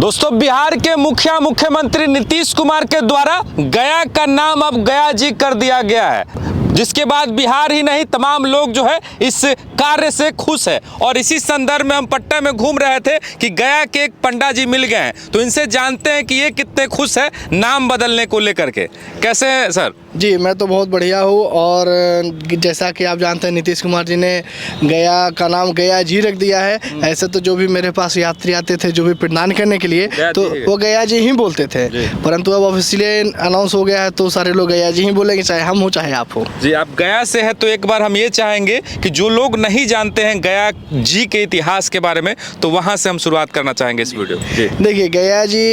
दोस्तों, बिहार के मुख्यमंत्री नीतीश कुमार के द्वारा गया का नाम अब गया जी कर दिया गया है, जिसके बाद बिहार ही नहीं तमाम लोग जो है इस कार्य से खुश है। और इसी संदर्भ में हम पटना में घूम रहे थे कि गया के एक पंडा जी मिल गए हैं, तो इनसे जानते हैं कि ये कितने खुश है नाम बदलने को लेकर के। कैसे हैं सर? जी, मैं तो बहुत बढ़िया हूँ। और जैसा कि आप जानते हैं, नीतीश कुमार जी ने गया का नाम गया जी रख दिया है। ऐसे तो जो भी मेरे पास यात्री आते थे जो भी पिंडदान करने के लिए, तो वो गया जी ही बोलते थे, परंतु अब ऑफिशियली अनाउंस हो गया है तो सारे लोग गया जी ही बोलेंगे, चाहे हम हो चाहे आप हो। जी, आप गया से है तो एक बार हम ये चाहेंगे कि जो लोग नहीं जानते हैं गया जी के इतिहास के बारे में, तो वहाँ से हम शुरुआत करना चाहेंगे इस वीडियो। देखिए, गया जी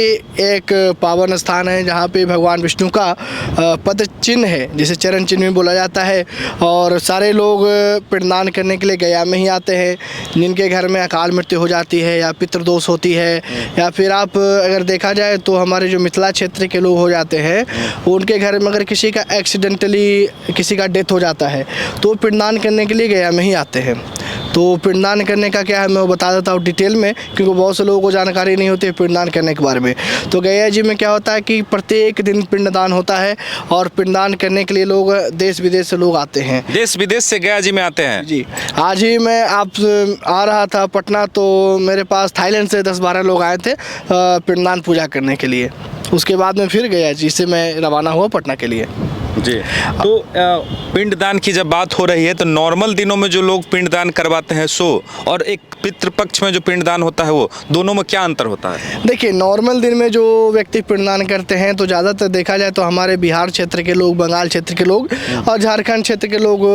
एक पावन स्थान है जहाँ पे भगवान विष्णु का पद चिन्ह है, जिसे चरण चिन्ह भी बोला जाता है। और सारे लोग पिंडदान करने के लिए गया में ही आते हैं। जिनके घर में अकाल मृत्यु हो जाती है या पितृदोष होती है, या फिर आप अगर देखा जाए तो हमारे जो मिथिला क्षेत्र के लोग हो जाते हैं, उनके घर में अगर किसी का एक्सीडेंटली किसी का डेथ हो जाता है तो पिंडदान करने के लिए गया में ही आते हैं। तो पिंडदान करने का क्या है मैं वो बता देता हूँ डिटेल में, क्योंकि बहुत से लोगों को जानकारी नहीं होती है पिंडदान करने के बारे में। तो गया जी में क्या होता है कि प्रत्येक दिन पिंडदान होता है और पिंडदान करने के लिए लोग देश विदेश से लोग आते हैं। देश विदेश से गया जी में आते हैं? जी, आज ही मैं आ रहा था पटना, तो मेरे पास थाईलैंड से 10-12 लोग आए थे पिंडदान पूजा करने के लिए। उसके बाद में फिर गया जी से मैं रवाना हुआ पटना के लिए। जी, तो पिंडदान की जब बात हो रही है तो नॉर्मल दिनों में जो लोग पिंडदान करवाते हैं सो, और एक पितृपक्ष में जो पिंडदान होता है वो, दोनों में क्या अंतर होता है? देखिए, नॉर्मल दिन में जो व्यक्ति पिंडदान करते हैं तो ज़्यादातर देखा जाए तो हमारे बिहार क्षेत्र के लोग, बंगाल क्षेत्र के लोग और झारखंड क्षेत्र के लोग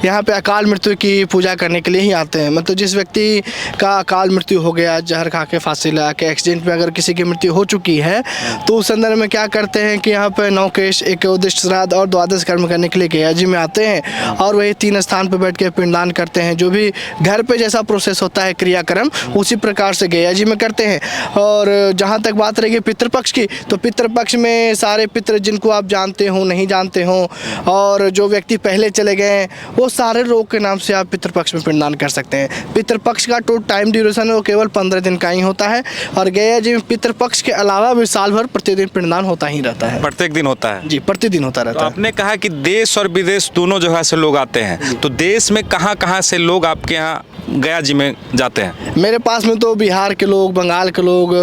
यहाँ पे अकाल मृत्यु की पूजा करने के लिए ही आते हैं। मतलब जिस व्यक्ति का अकाल मृत्यु हो गया, जहर खा के, फांसी लगा के, एक्सीडेंट में अगर किसी की मृत्यु हो चुकी है, तो उस संदर्भ में क्या करते हैं कि यहाँ पर नौकेश, एकोदिष्ट श्राद्ध और द्वादश कर्म करने के लिए गया जी में आते हैं और वही 3 स्थान पर बैठ के पिंडदान करते हैं। जो भी घर पे जैसा प्रोसेस होता है क्रियाक्रम, उसी प्रकार से गया जी में करते हैं। और जहाँ तक बात रहेगी पितृपक्ष की, तो पितृपक्ष में सारे पितृ जिनको आप जानते हो, नहीं जानते हो, और जो व्यक्ति पहले चले गए हैं, वो सारे लोग के नाम से आप पितृपक्ष में पिंडदान कर सकते हैं। पितृपक्ष का तो टाइम ड्यूरेशन है वो केवल 15 दिन का ही होता है। और गया जी में पितृपक्ष के अलावा भी साल भर प्रतिदिन पिंडदान होता ही रहता है। प्रत्येक दिन होता है? जी, प्रतिदिन होता रहता है। आपने कहा कि देश और विदेश दोनों जगह से लोग आते हैं, तो देश में कहाँ से लोग आपके यहाँ गया जी में जाते हैं? मेरे पास में तो बिहार के लोग, बंगाल के लोग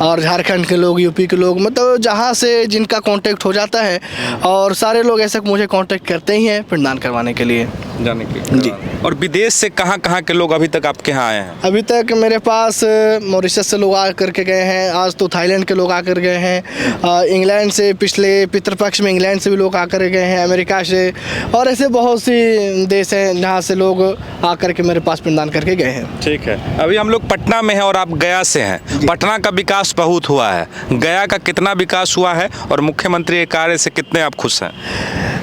और झारखंड के लोग, यूपी के लोग, मतलब जहाँ से जिनका कांटेक्ट हो जाता है, और सारे लोग ऐसे मुझे कांटेक्ट करते ही हैं पिंडदान करवाने के लिए जाने के। जी, और विदेश से कहाँ के लोग अभी तक आपके यहाँ आए हैं? अभी तक मेरे पास मॉरिशस से लोग आ करके गए हैं, आज तो थाईलैंड के लोग आकर गए हैं, इंग्लैंड से पिछले पितृपक्ष में इंग्लैंड से भी लोग आकर गए हैं, अमेरिका से, और ऐसे बहुत सी देश हैं जहाँ से लोग आकर के मेरे पास पिंडदान करके गए हैं। ठीक है, अभी हम लोग पटना में हैं और आप गया से हैं। पटना का विकास बहुत हुआ है, गया का कितना विकास हुआ है और मुख्यमंत्री के कार्य से कितने आप खुश हैं?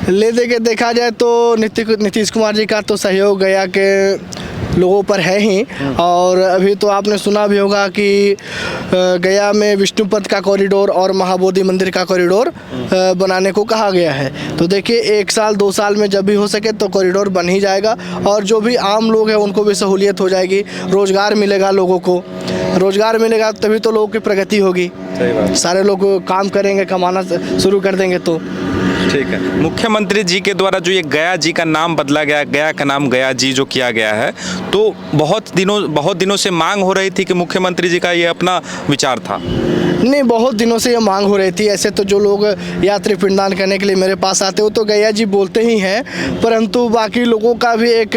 ले दे के देखा जाए तो नीतीश कुमार जी का तो सहयोग गया के लोगों पर है ही। और अभी तो आपने सुना भी होगा कि गया में विष्णुपद का कॉरिडोर और महाबोधि मंदिर का कॉरिडोर बनाने को कहा गया है। तो देखिए, 1 साल 2 साल में जब भी हो सके तो कॉरिडोर बन ही जाएगा, और जो भी आम लोग हैं उनको भी सहूलियत हो जाएगी, रोज़गार मिलेगा लोगों को। रोज़गार मिलेगा तभी तो लोगों की प्रगति होगी। सही बात। सारे लोग काम करेंगे, कमाना शुरू कर देंगे तो। ठीक है, मुख्यमंत्री जी के द्वारा जो ये गया जी का नाम बदला गया, गया का नाम गया जी जो किया गया है, तो बहुत दिनों से मांग हो रही थी कि मुख्यमंत्री जी का ये अपना विचार था? नहीं, बहुत दिनों से ये मांग हो रही थी। ऐसे तो जो लोग यात्री पिंडदान करने के लिए मेरे पास आते हो तो गया जी बोलते ही हैं, परंतु बाकी लोगों का भी एक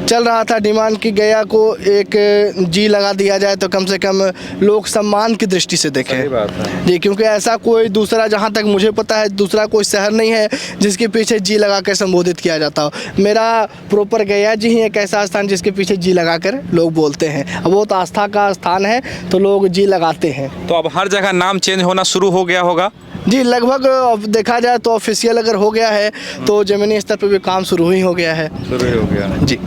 चल रहा था डिमांड कि गया को एक जी लगा दिया जाए तो कम से कम लोग सम्मान की दृष्टि से देखें। जी, क्योंकि ऐसा कोई दूसरा, जहाँ तक मुझे पता है, दूसरा कोई शहर नहीं है जिसके पीछे जी लगा कर संबोधित किया जाता हो। मेरा प्रॉपर गया जी ही एक ऐसा स्थान जिसके पीछे जी लगा कर लोग बोलते हैं। अब वो तो आस्था का स्थान है तो लोग जी लगाते हैं। तो अब हर जगह नाम चेंज होना शुरू हो गया होगा? जी, लगभग देखा जाए तो ऑफिशियल अगर हो गया है तो ज़मीनी स्तर पर भी काम शुरू ही हो गया है। शुरू ही हो गया। जी।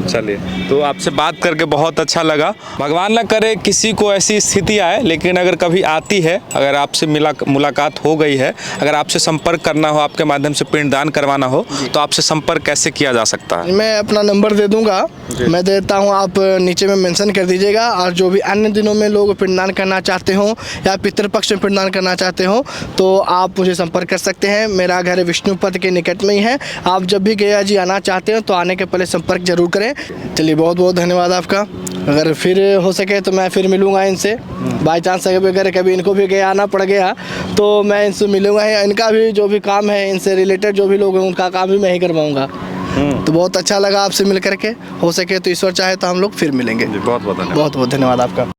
चलिए, तो आपसे बात करके बहुत अच्छा लगा। भगवान ना करे किसी को ऐसी स्थिति आए, लेकिन अगर कभी आती है, अगर आपसे मुलाकात हो गई है, अगर आपसे संपर्क करना हो, आपके माध्यम से पिंडदान करवाना हो, तो आपसे संपर्क कैसे किया जा सकता है? मैं अपना नंबर दे दूंगा, मैं देता हूं, आप नीचे में मेंशन कर दीजिएगा। और जो भी अन्य दिनों में लोग पिंडदान करना चाहते हो या पितृपक्ष में पिंडदान करना चाहते हो, तो आप मुझे संपर्क कर सकते हैं। मेरा घर विष्णुपद के निकट में ही है। आप जब भी गया जी आना चाहते हो तो आने के पहले संपर्क जरूर करें। चलिए, बहुत बहुत धन्यवाद आपका। अगर फिर हो सके तो मैं फिर मिलूंगा इनसे। बाई चांस अगर कभी इनको भी गया आना पड़ गया तो मैं इनसे मिलूंगा। इनका भी जो भी काम है, इनसे रिलेटेड जो भी लोग हैं, उनका काम भी मैं ही करवाऊंगा। तो बहुत अच्छा लगा आपसे मिल करके। हो सके तो ईश्वर चाहे तो हम लोग फिर मिलेंगे। बहुत बहुत धन्यवाद। बहुत बहुत धन्यवाद आपका।